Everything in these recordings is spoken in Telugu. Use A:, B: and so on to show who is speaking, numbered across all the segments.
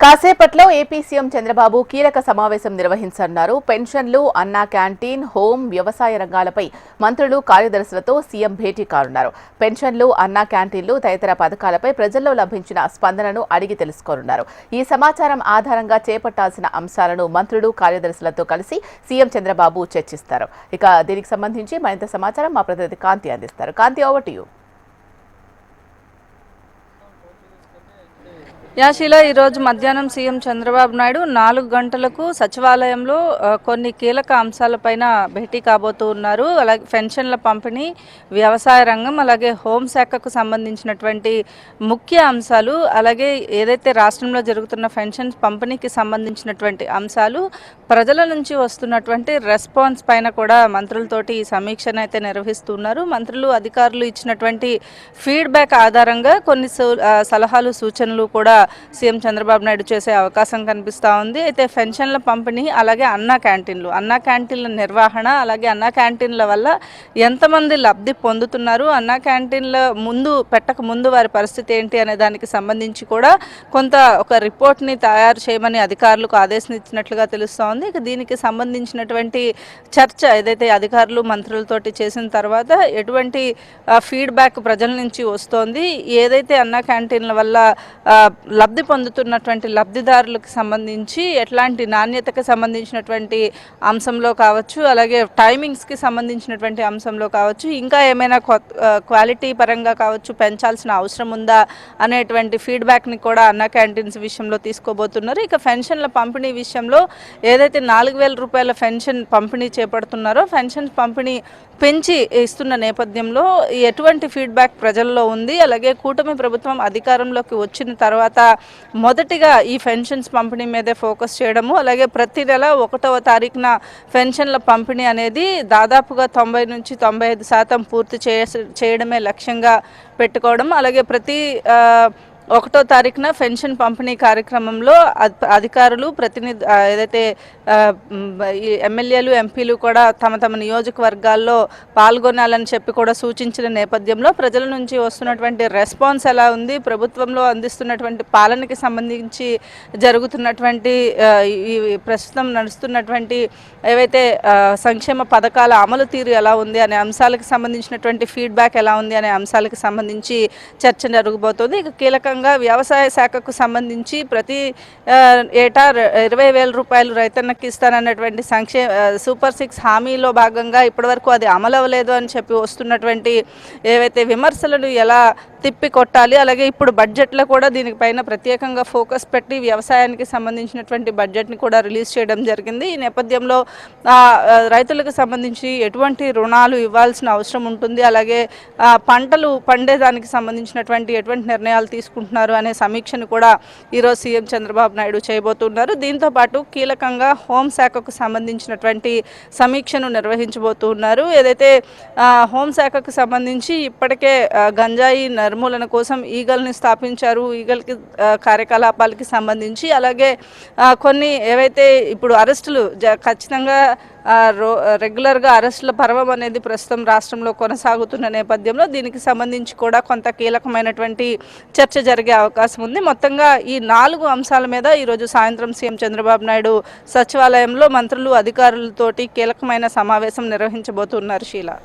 A: కాసేపట్లో ఏపీ సీఎం చంద్రబాబు కీలక సమావేశం నిర్వహించనున్నారు. పెన్షన్లు, అన్నా క్యాంటీన్, హోం, వ్యవసాయ రంగాలపై మంత్రులు, కార్యదర్శులతో సీఎం భేటీ కానున్నారు. పెన్షన్లు, అన్నా క్యాంటీన్లు తదితర పథకాలపై ప్రజల్లో లభించిన స్పందనను అడిగి తెలుసుకోనున్నారు. ఈ సమాచారం ఆధారంగా చేపట్టాల్సిన అంశాలను మంత్రులు, కార్యదర్శులతో కలిసి సీఎం చంద్రబాబు చర్చిస్తారు. ఇక దీనికి సంబంధించి మరింత సమాచారం మా ప్రతినిధి కాంతి అందిస్తారు. కాంతి, ఓవర్ టు యు.
B: యాశీల ఈరోజు మధ్యాహ్నం సీఎం చంద్రబాబు నాయుడు 4 గంటలకు సచివాలయంలో కొన్ని కీలక అంశాలపైన భేటీ కాబోతూ ఉన్నారు. అలాగే పెన్షన్ల పంపిణీ, వ్యవసాయ రంగం, అలాగే హోంశాఖకు సంబంధించినటువంటి ముఖ్య అంశాలు, అలాగే ఏదైతే రాష్ట్రంలో జరుగుతున్న పెన్షన్స్ పంపిణీకి సంబంధించినటువంటి అంశాలు, ప్రజల నుంచి వస్తున్నటువంటి రెస్పాన్స్ పైన కూడా మంత్రులతోటి సమీక్షను అయితే నిర్వహిస్తున్నారు. మంత్రులు, అధికారులు ఇచ్చినటువంటి ఫీడ్బ్యాక్ ఆధారంగా కొన్ని సలహాలు, సూచనలు కూడా సీఎం చంద్రబాబు నాయుడు చేసే అవకాశం కనిపిస్తూ ఉంది. అయితే పెన్షన్ల పంపిణీ, అలాగే అన్నా క్యాంటీన్ల నిర్వహణ, అలాగే అన్నా క్యాంటీన్ల వల్ల ఎంతమంది లబ్ధి పొందుతున్నారు, అన్నా క్యాంటీన్ల పెట్టక ముందు వారి పరిస్థితి ఏంటి అనే దానికి సంబంధించి కూడా ఒక రిపోర్ట్ని తయారు చేయమని అధికారులకు ఆదేశించినట్లుగా తెలుస్తోంది. ఇక దీనికి సంబంధించినటువంటి చర్చ ఏదైతే అధికారులు, మంత్రులతోటి చేసిన తర్వాత ఎటువంటి ఫీడ్బ్యాక్ ప్రజల నుంచి వస్తోంది, ఏదైతే అన్నా క్యాంటీన్ల వల్ల లబ్ధి పొందుతున్నటువంటి లబ్ధిదారులకు సంబంధించి ఎట్లాంటి నాణ్యతకు సంబంధించినటువంటి అంశంలో కావచ్చు, అలాగే టైమింగ్స్కి సంబంధించినటువంటి అంశంలో కావచ్చు, ఇంకా ఏమైనా క్వాలిటీ పరంగా కావచ్చు పెంచాల్సిన అవసరం ఉందా అనేటువంటి ఫీడ్బ్యాక్ని కూడా అన్నా క్యాంటీన్స్ విషయంలో తీసుకోబోతున్నారు. ఇక పెన్షన్ల పంపిణీ విషయంలో ఏదైతే 4,000 రూపాయల పెన్షన్ పంపిణీ చేపడుతున్నారో, పెన్షన్ పంపిణీ పెంచి ఇస్తున్న నేపథ్యంలో ఎటువంటి ఫీడ్బ్యాక్ ప్రజల్లో ఉంది, అలాగే కూటమి ప్రభుత్వం అధికారంలోకి వచ్చిన తర్వాత మొదటిగా ఈ పెన్షన్స్ పంపిణీ మీదే ఫోకస్ చేయడము, అలాగే ప్రతి నెల 1వ తారీఖున పెన్షన్ల పంపిణీ అనేది దాదాపుగా 90 నుంచి 95% పూర్తి చేయడమే లక్ష్యంగా పెట్టుకోవడం, అలాగే ప్రతి 1వ తారీఖున పెన్షన్ పంపిణీ కార్యక్రమంలో అధికారులు, ఏదైతే ఎమ్మెల్యేలు, ఎంపీలు కూడా తమ నియోజకవర్గాల్లో పాల్గొనాలని చెప్పి కూడా సూచించిన నేపథ్యంలో ప్రజల నుంచి వస్తున్నటువంటి రెస్పాన్స్ ఎలా ఉంది, ప్రభుత్వంలో అందిస్తున్నటువంటి పాలనకి సంబంధించి జరుగుతున్నటువంటి ప్రస్తుతం నడుస్తున్నటువంటి ఏవైతే సంక్షేమ పథకాల అమలు తీరు ఎలా ఉంది అనే అంశాలకు సంబంధించినటువంటి ఫీడ్బ్యాక్ ఎలా ఉంది అనే అంశాలకు సంబంధించి చర్చ జరగబోతోంది. ఇక కీలకంగా వ్యవసాయ శాఖకు సంబంధించి ప్రతి ఏటా 20,000 రూపాయలు రైతన్నకి ఇస్తానన్నటువంటి సూపర్ 6 హామీలో భాగంగా ఇప్పటివరకు అది అమలు అవ్వలేదు అని చెప్పి వస్తున్నటువంటి ఏవైతే విమర్శలను ఎలా తిప్పి కొట్టాలి, అలాగే ఇప్పుడు బడ్జెట్లో కూడా దీనిపైన ప్రత్యేకంగా ఫోకస్ పెట్టి వ్యవసాయానికి సంబంధించినటువంటి బడ్జెట్ని కూడా రిలీజ్ చేయడం జరిగింది. ఈ నేపథ్యంలో రైతులకు సంబంధించి ఎటువంటి రుణాలు ఇవ్వాల్సిన అవసరం ఉంటుంది, అలాగే పంటలు పండేదానికి సంబంధించినటువంటి ఎటువంటి నిర్ణయాలు తీసుకుంటున్నారు అనే సమీక్షను కూడా ఈరోజు సీఎం చంద్రబాబు నాయుడు చేయబోతున్నారు. దీంతోపాటు కీలకంగా హోంశాఖకు సంబంధించినటువంటి సమీక్షను నిర్వహించబోతున్నారు. ఏదైతే హోంశాఖకు సంబంధించి ఇప్పటికే గంజాయి నిర్మూలన కోసం ఈగల్ని స్థాపించారు. ఈగల్కి కార్యకలాపాలకి సంబంధించి, అలాగే కొన్ని ఏవైతే ఇప్పుడు అరెస్టులు ఖచ్చితంగా రెగ్యులర్గా అరెస్టుల పర్వం అనేది ప్రస్తుతం రాష్ట్రంలో కొనసాగుతున్న నేపథ్యంలో దీనికి సంబంధించి కూడా కొంత కీలకమైనటువంటి చర్చ జరిగే అవకాశం ఉంది. మొత్తంగా ఈ 4 అంశాల మీద ఈరోజు సాయంత్రం సీఎం చంద్రబాబు నాయుడు సచివాలయంలో మంత్రులు, అధికారులతోటి కీలకమైన సమావేశం నిర్వహించబోతున్నారు. Sheela.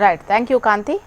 A: Right, thank you Kanthi.